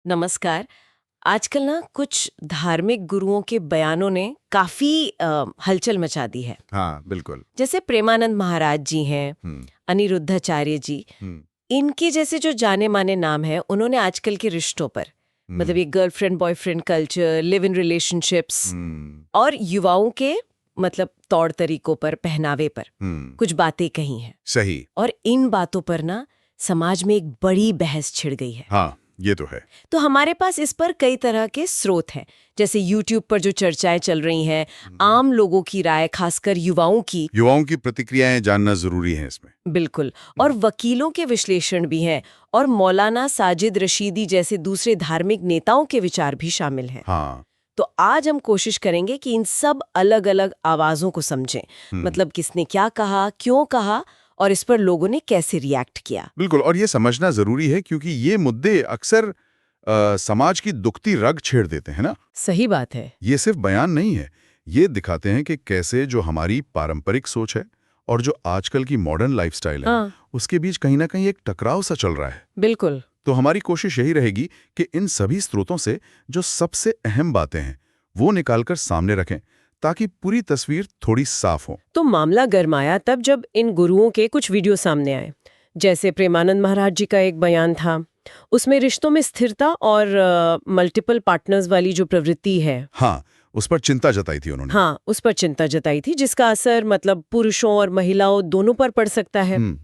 नमस्कार। आजकल ना कुछ धार्मिक गुरुओं के बयानों ने काफी हलचल मचा दी है। हाँ, बिल्कुल। जैसे प्रेमानंद महाराज जी हैं, हुँ, अनिरुद्धाचार्य जी, हुँ, इनके जैसे जो जाने माने नाम हैं, उन्होंने आजकल के रिश्तों पर, मतलब हुँ, ये girlfriend boyfriend culture, live in relationships हुँ, और युवाओं के मतलब तौर तरीकों पर, पहनावे पर हुँ, कुछ बातें कही हैं। सही। और इन बातों पर ना समाज में एक बड़ी बहस छिड़ गई है। हाँ, ये तो है। तो हमारे पास इस पर कई तरह के स्रोत हैं, जैसे YouTube पर जो चर्चाएं चल रही हैं, हुँ। आम लोगों की राय, खासकर युवाओं की, युवाओं की प्रतिक्रियाएँ जानना ज़रूरी है इसमें। बिल्कुल, और वकीलों के विश्लेषण भी हैं, और मौलाना साजिद रशीदी जैसे दूसरे धार्मिक नेताओं के विचार भी शामिल हैं। हाँ, तो आज हम कोशिश करेंगे कि इन सब अलग-अलग आवाजों को समझें, हुँ, मतलब किसने क्या कहा, क्यों कहा, और इस पर लोगों ने कैसे रिएक्ट किया। बिल्कुल और ये समझना ज़रूरी है क्योंकि ये मुद्दे अक्सर समाज की दुखती रग छेड़ देते हैं ना? सही बात है। ये सिर्फ बयान नहीं है, ये दिखाते हैं कि कैसे जो हमारी पारंपरिक सोच है और जो आजकल की मॉडर्न लाइफ़स्टाइल है, हाँ, उसके बीच कहीं न कहीं एक टकराव सा चल रहा है। बिल्कुल। तो हमारी कोशिश यही रहेगी कि इन सभी स्रोतों से जो सबसे अहम बातें हैं वो निकालकर सामने रखें ताकि पूरी तस्वीर थोड़ी साफ हो। तो मामला गरमाया तब जब इन गुरुओं के कुछ वीडियो सामने आए। जैसे प्रेमानंद महाराज जी का एक बयान था, उसमें रिश्तों में स्थिरता और मल्टीपल पार्टनर्स वाली जो प्रवृत्ति है, हाँ, उस पर चिंता जताई थी उन्होंने। हाँ, उस पर चिंता जताई थी, जिसका असर मतलब पुरुषों और महिलाओं दोनों पर पड़ सकता है। हम्म,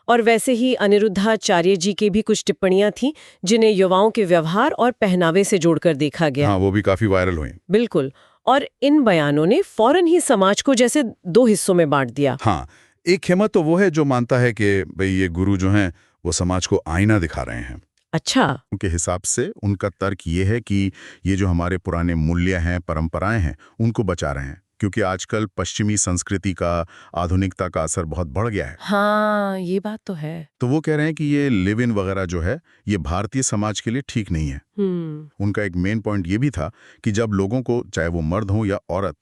और वैसे ही अनिरुद्धाचार्य जी की भी कुछ टिप्पणियां थीं, जिन्हें युवाओं के व्यवहार और पहनावे से जोड़कर देखा गया। हाँ, वो भी काफी वायरल हुई। बिल्कुल। और इन बयानों ने फौरन ही समाज को जैसे दो हिस्सों में बांट दिया। हाँ, एक खेमा तो वो है जो मानता है कि भाई ये गुरु जो हैं वो समाज को आईना दिखा रहे हैं। अच्छा। उनके हिसाब से उनका तर्क ये है कि ये जो हमारे पुराने मूल्य हैं, परंपराएं हैं, उनको बचा रहे हैं क्योंकि आजकल पश्चिमी संस्कृति का, आधुनिकता का असर बहुत बढ़ गया है। हाँ, ये बात तो है। तो वो कह रहे हैं कि ये लिव इन वगैरह जो है, ये भारतीय समाज के लिए ठीक नहीं है। हम्म। उनका एक मेन पॉइंट ये भी था कि जब लोगों को, चाहे वो मर्द हो या औरत,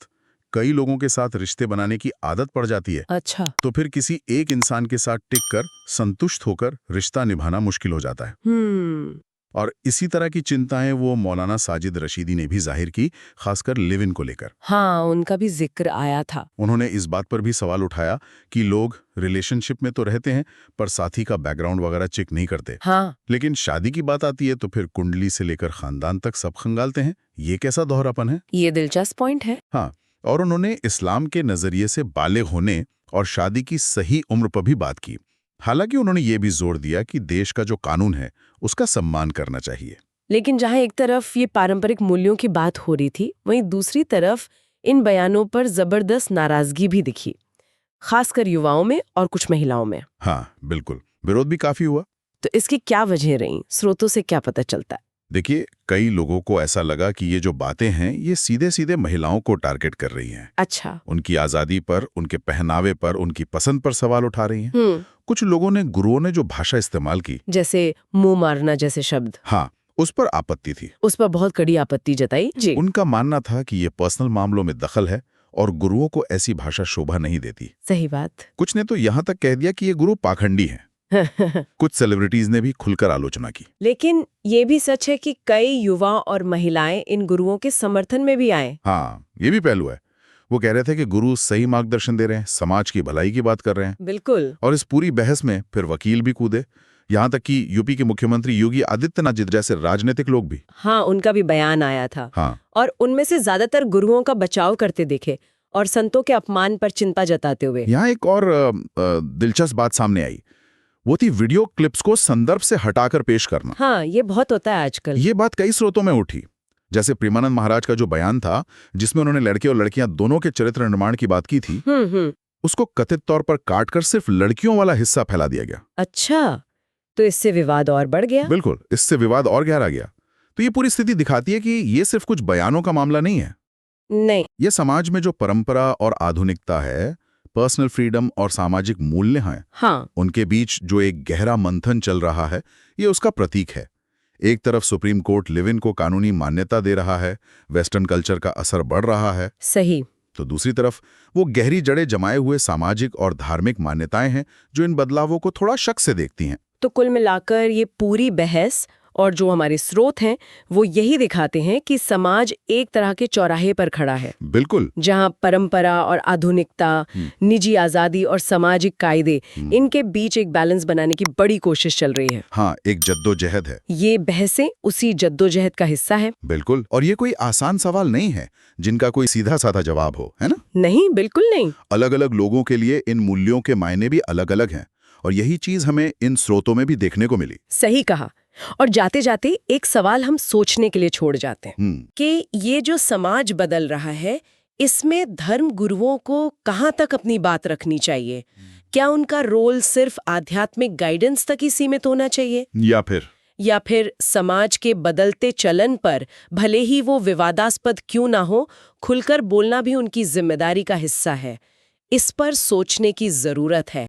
कई लोगों के साथ रिश्ते बनाने की आदत पड़ जाती है, अच्छा। तो फिर किसी एक इंसान के साथ टिक कर, संतुष्ट होकर रिश्ता निभाना मुश्किल हो जाता है। हम्म। और इसी तरह की चिंताएं वो मौलाना साजिद रशीदी ने भी जाहिर की, खासकर लिव इन को लेकर। हाँ, उनका भी जिक्र आया था। उन्होंने इस बात पर भी सवाल उठाया कि लोग रिलेशनशिप में तो रहते हैं पर साथी का बैकग्राउंड वगैरह चेक नहीं करते, हाँ। लेकिन शादी की बात आती है तो फिर कुंडली से लेकर खानदान तक सब खंगालते हैं। ये कैसा दोहरापन है? ये दिलचस्प पॉइंट है। हाँ, और उन्होंने इस्लाम के नजरिए से बालिग होने और शादी की सही उम्र पर भी बात की। हालांकि उन्होंने ये भी जोर दिया कि देश का जो कानून है उसका सम्मान करना चाहिए। लेकिन जहाँ एक तरफ ये पारंपरिक मूल्यों की बात हो रही थी, वहीं दूसरी तरफ इन बयानों पर जबरदस्त नाराजगी भी दिखी, खासकर युवाओं में और कुछ महिलाओं में। हाँ, बिल्कुल, विरोध भी काफी हुआ। तो इसकी क्या वजह रही? स्रोतों से क्या पता चलता है? देखिए, कई लोगों को ऐसा लगा कि ये जो बातें हैं ये सीधे सीधे महिलाओं को टारगेट कर रही हैं। अच्छा। उनकी आज़ादी पर, उनके पहनावे पर, उनकी पसंद पर सवाल उठा रही हैं। हम्म। कुछ लोगों ने, गुरुओं ने जो भाषा इस्तेमाल की, जैसे मुंह मारना जैसे शब्द, हाँ, उस पर आपत्ति थी। उस पर बहुत कड़ी आपत्ति जताई जी। उनका मानना था कि ये पर्सनल मामलों में दखल है और गुरुओं को ऐसी भाषा शोभा नहीं देती। सही बात। कुछ ने तो यहाँ तक कह दिया कि ये गुरु पाखंडी हैं। कुछ सेलिब्रिटीज ने भी खुलकर आलोचना की। लेकिन ये भी सच है कि कई युवा और महिलाएं इन गुरुओं के समर्थन में भी आए। हाँ, ये भी पहलू है। वो कह रहे थे कि गुरु सही मार्गदर्शन दे रहे हैं, समाज की भलाई की बात कर रहे हैं। बिल्कुल। और इस पूरी बहस में फिर वकील भी कूदे, यहाँ तक कि यूपी के मुख्यमंत्री योगी आदित्यनाथ जी जैसे राजनीतिक लोग भी। हाँ, उनका भी बयान आया था। हाँ, और उनमें से ज्यादातर गुरुओं का बचाव करते दिखे और संतों के अपमान पर चिंता जताते हुए। यहाँ एक और दिलचस्प बात सामने आई, वो थी वीडियो क्लिप्स को संदर्भ से हटाकर पेश करना। हाँ, ये बहुत होता है आजकल। ये बात कई स्रोतों में उठी। जैसे प्रेमानंद महाराज का जो बयान था, जिसमें उन्होंने लड़के और लड़कियां दोनों के चरित्र निर्माण की बात की थी, उसको कथित तौर पर काटकर सिर्फ लड़कियों वाला हिस्सा फैला दिया गया। अच्छा, तो इससे विवाद और बढ़ गया। बिल्कुल, इससे विवाद और गहरा गया। तो ये पूरी स्थिति दिखाती है कि ये सिर्फ कुछ बयानों का मामला नहीं है। नहीं। ये समाज में जो परंपरा और आधुनिकता है, पर्सनल फ्रीडम और सामाजिक मूल्य हैं, हाँ। उनके बीच जो एक गहरा मंथन चल रहा है, ये उसका प्रतीक है। एक तरफ सुप्रीम कोर्ट लिव इन को कानूनी मान्यता दे रहा है, वेस्टर्न कल्चर का असर बढ़ रहा है, सही। तो दूसरी तरफ वो गहरी जड़ें जमाए हुए सामाजिक और धार्मिक मान्यताएं हैं जो इन बदलावों को थोड़ा शक से देखती हैं। तो कुल मिलाकर ये पूरी बहस और जो हमारे स्रोत हैं वो यही दिखाते हैं कि समाज एक तरह के चौराहे पर खड़ा है, बिल्कुल। जहां परंपरा और आधुनिकता, निजी आजादी और सामाजिक कायदे, इनके बीच एक बैलेंस बनाने की बड़ी कोशिश चल रही है। हाँ, एक जद्दोजहद है। ये बहसें उसी जद्दोजहद का हिस्सा है। बिल्कुल। और ये कोई आसान सवाल नहीं है जिनका कोई सीधा साधा जवाब हो, है ना? नहीं, बिल्कुल नहीं। अलग अलग लोगों के लिए इन मूल्यों के मायने भी अलग अलग हैं, और यही चीज हमें इन स्रोतों में भी देखने को मिली। सही कहा। और जाते जाते एक सवाल हम सोचने के लिए छोड़ जाते हैं कि ये जो समाज बदल रहा है, इसमें धर्म गुरुओं को कहाँ तक अपनी बात रखनी चाहिए? क्या उनका रोल सिर्फ आध्यात्मिक गाइडेंस तक ही सीमित होना चाहिए, या फिर समाज के बदलते चलन पर, भले ही वो विवादास्पद क्यों ना हो, खुलकर बोलना भी उनकी जिम्मेदारी का हिस्सा है? इस पर सोचने की जरूरत है।